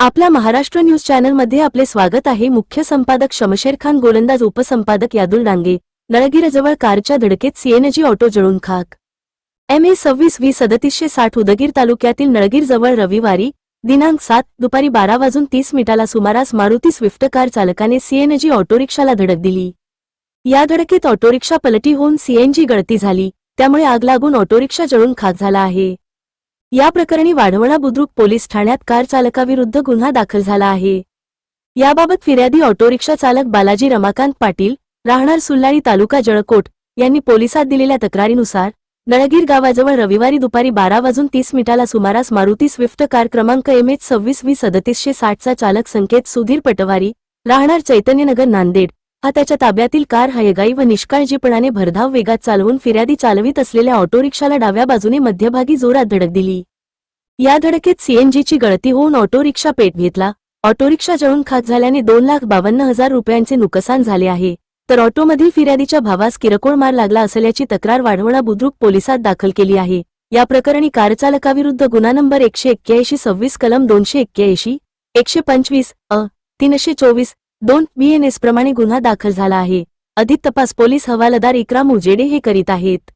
आपल्या महाराष्ट्र न्यूज चॅनलमध्ये आपले स्वागत आहे। मुख्य संपादक शमशेर खान, गोलंदाज उपसंपादक यादुल डांगे। नळगीरजवळ कारच्या धडकेत सीएनजी ऑटो जळून खाक। MA 26-20-3760 उदगीर तालुक्यातील नळगीरजवळ रविवारी दिनांक 7 दुपारी 12:30 सुमारास मारुती स्विफ्ट कार चालकाने सीएनजी ऑटोरिक्षाला धडक दिली। या धडकेत ऑटोरिक्षा पलटी होऊन सीएनजी गळती झाली, त्यामुळे आग लागून ऑटोरिक्षा जळून खाक झाला आहे। या प्रकरणी वाढवणा बुद्रुक पोलीस ठाण्यात कार चालकाविरुद्ध गुन्हा दाखल झाला आहे। याबाबत फिर्यादी ऑटोरिक्षा चालक बालाजी रमाकांत पाटील, राहणार सुल्लाळी, तालुका जळकोट यांनी पोलिसात दिलेल्या तक्रारीनुसार नळगीर गावाजवळ रविवारी दुपारी 12:30 सुमारास मारुती स्विफ्ट कार क्रमांक MH 26-20-3760 चा चालक संकेत सुधीर पटवारी, राहणार चैतन्यनगर, नांदेड हा त्याच्या ताब्यातील कार हयगाई व निष्काळजीपणाने भरधाव वेगात चालवून फिर्यादी चालवित असलेल्या ऑटोरिक्षाला डाव्या बाजूने मध्यभागी जोरात धडक दिली। या धडकेत सीएनजीची गळती होऊन ऑटोरिक्षा पेट घेतला। ऑटोरिक्षा जळून खाक झाल्याने 2,52,000 रुपयांचे नुकसान झाले आहे, तर ऑटोमधील फिर्यादीच्या भावास किरकोळ मार लागला असल्याची तक्रार वाढवणा बुद्रुक पोलिसात दाखल केली आहे। या प्रकरणी कारचालकाविरुद्ध गुन्हा नंबर 181-26 कलम 281, 125 324-2 BNS प्रमाणे गुन्हा दाखल झाला आहे। अधिक तपास पोलीस हवालदार इक्राम उजेडे हे करीत आहेत।